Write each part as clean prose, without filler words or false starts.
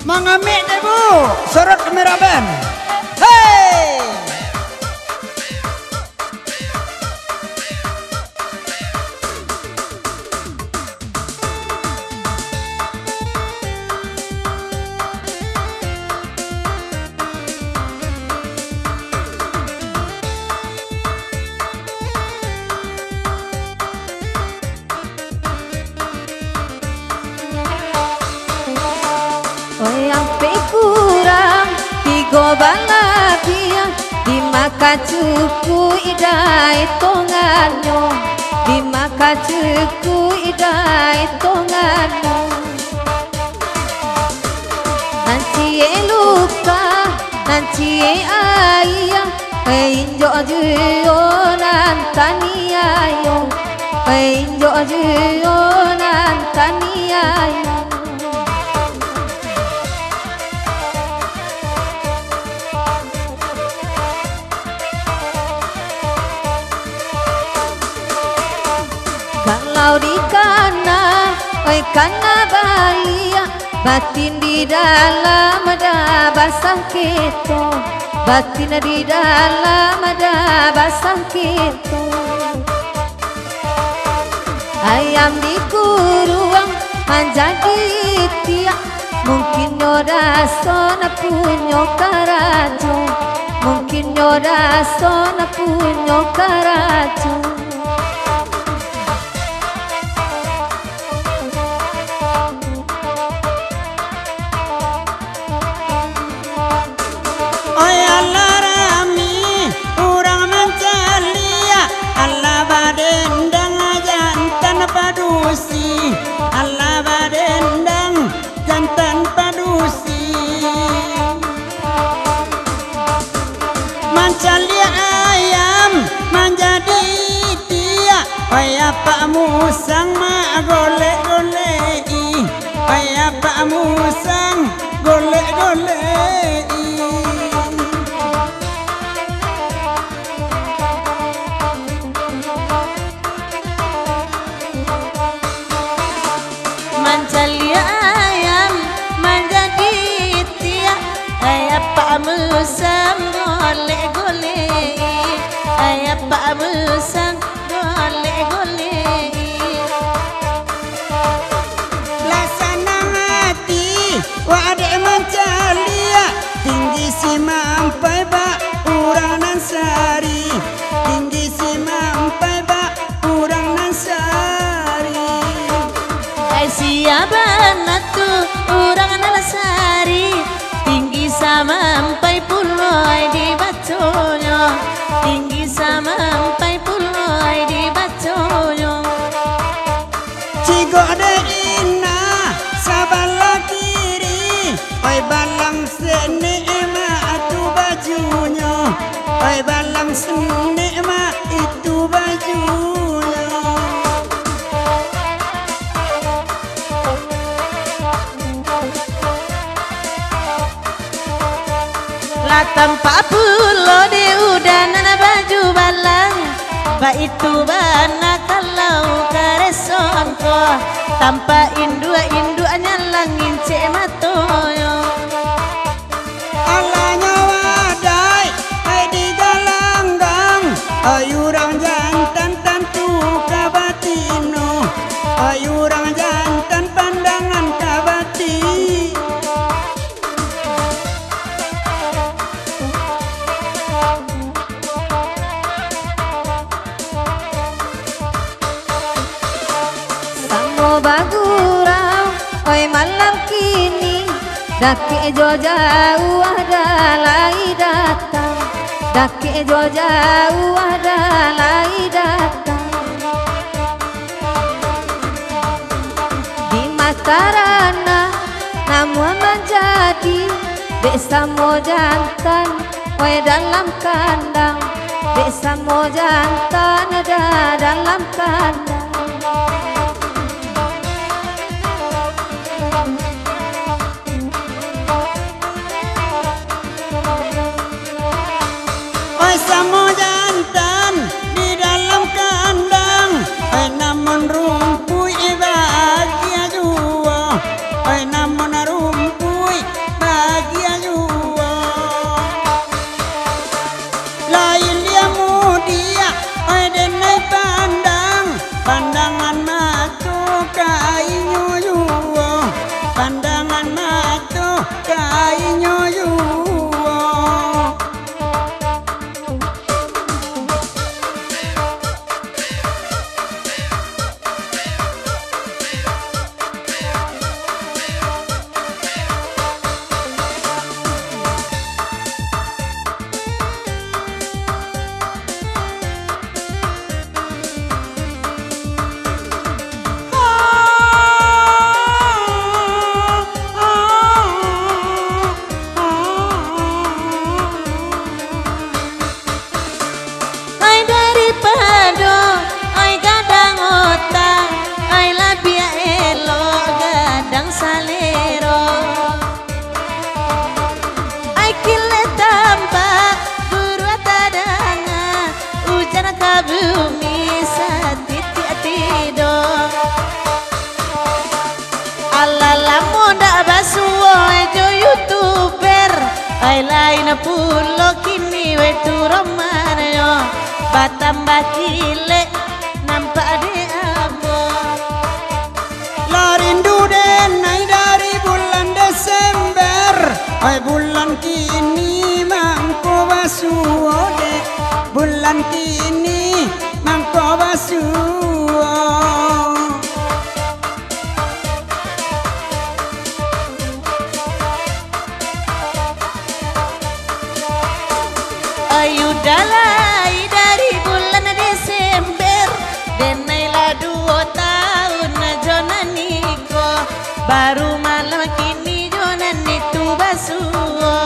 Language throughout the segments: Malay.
Mengamik deh bu, sorot kamera band. Hey! Sampai kurang tiga balapia di maka cuku idai tonganyo di maka cuku idai tonganyo nanti luka nanti ayah injo juyo nantaniayo injo juyo nantaniayo. Kalau di kana, oi kana balia, batin di dalam ada basah keto, batin di dalam ada basah keto. Ayam di kuruang menjadi tiak, mungkin nyoda sona punyo karajo, mungkin nyoda sona punyo karajo. Padusi, Allah badendang jantan padusi. Mancalia ayam menjadi tiak, ayah Pak Musang mak golek-golei, ayah Pak Musang golek-golei. Mancalia ayam menjadi tiak, ayah Pak Musang golek-golek, ayah Pak Musang golek-golek. Laksana hati wadek mancalia, tinggi si mampai bak urang nan sari, tinggi si mampai bak urang nan sari. Siapa natu orang nalasari, tinggi sama empai puloi di baconya, tinggi sama empai puloi di baconya. Cigo de ina sabala kiri, oi balang sene ema itu bajunya, oi balang sene ema itu bajunya. Lah tanpa pulo di udanan baju balang, ba itu bana kalau karesongko, tanpa indua nyalangin cek matoyo. Alanya wadai, hai di galanggang, ayurang jantan tantu kabatino, ayurang jantan pandangan kabati. Bagurau, oi malam kini, daki jo jauh ada lagi datang, daki jo jauh ada lagi datang. Di Matarana, namun menjadi desa mo jantan, oi dalam kandang, desa mo jantan ada dalam kandang. Samo jantan di dalam kandang, namun rumpui bahagia jua, namun rumpui ai lain pulo kini we turomanyo batambah kile nampak de abo Larindu denai dari bulan Desember ai bulan kini mangko basuode bulan kini mangko basuo ayu dalai dari bulan Desember denailah 2 tahun jonaniko baru malam kini jonan itu basuo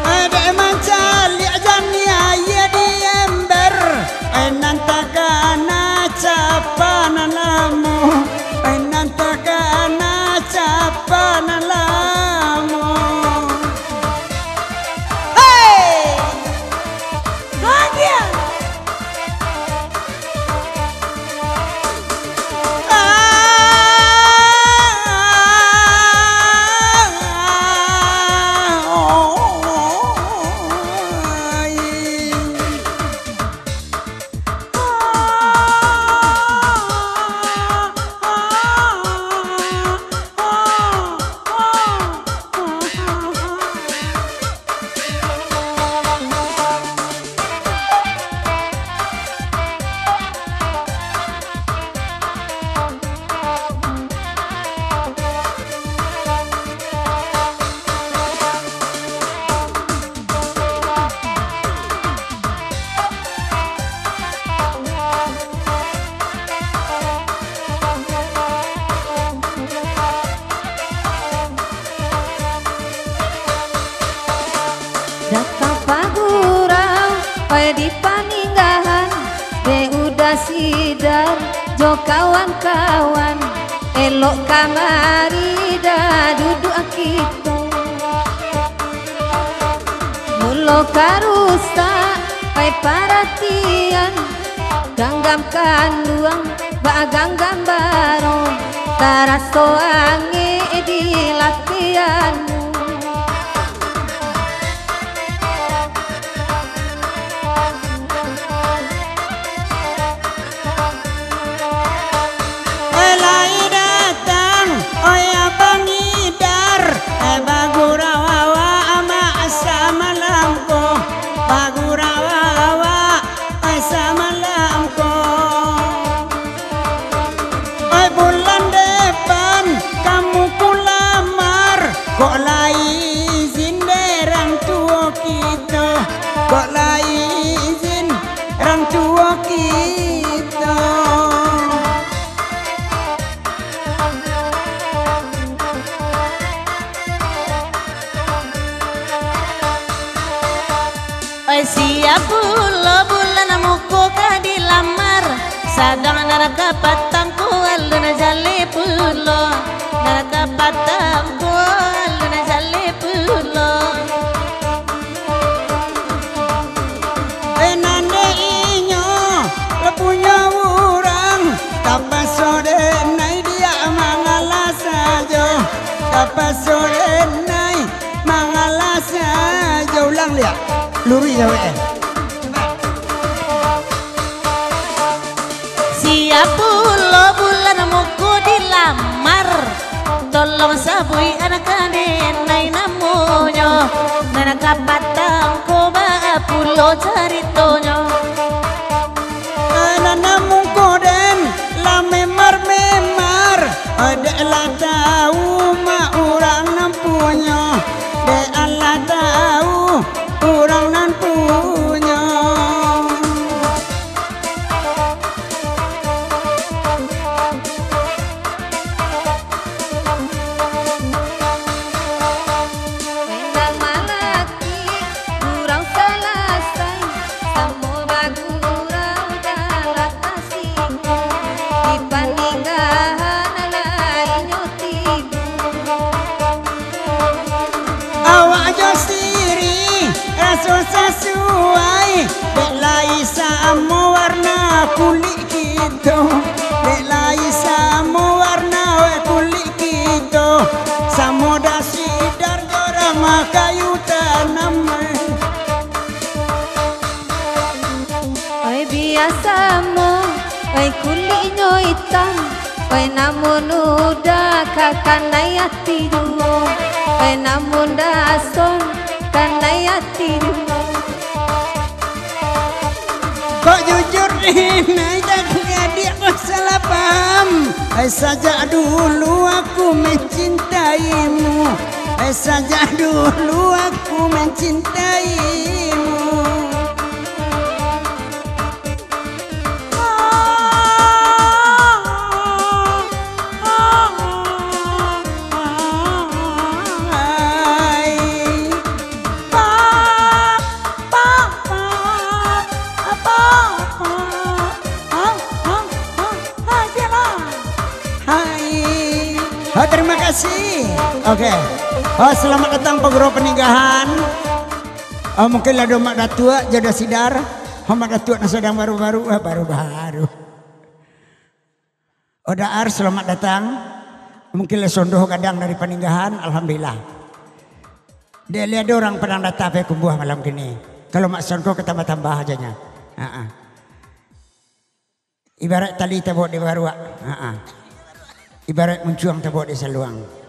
ada mancali ajani ayah di ember nantakana capana lamu nantakana capana lamu hey bahagia Datang pagurau, pai di paninggahan, be udah sidar, jo kawan-kawan, elok kamari dah duduk kita. Mulo karusa, pai paratian, ganggam kanduang, baganggam baro, taraso ange di latihan. Kok lah izin orang tua kita oi siap pulo bulan muko ka dilamar sadang naraka patangku aluna jale pulo naraka patangku aluna jale pulo punya orang kapan sore nai dia mangalas saja kapan sore nai mangalas saja ulang lihat luri ya siap pulo bulan muku dilamar tolong sabui anak kane nai namonyo anak kapatang ko ba pulo caritonyo namun koden la memar ada lah tahu ma orang nampunya de Allah tahu orang nampunya Endang malaki, kurang selesai, semua bagurau dalam kasih. Di paninggahan lain tiba. awak jo siri rasa sesuai belai sama warna kulit kita belai sama warna kulit kita sama dasi dar jorang kayu namun udah kakandaya tidur namun dason kandaya tidur. Kok jujur nih, najak dia salah paham. Saja dulu aku mencintaimu. Saja dulu aku mencintaimu. Terima kasih. Oke. Selamat datang pengguru peninggahan. Mungkin lah mak datua jodoh sidar. Mak datua sedang baru-baru. Odaar selamat datang. Mungkin lah sondoh kadang dari peninggahan. Alhamdulillah. Dia lihat orang pedang datang pe kumbuah malam gini. Kalau mak sondoh ketambah-tambah ajanya. Ibarat tali tabok di baruak. Ibarat mencuang tabok di saluang.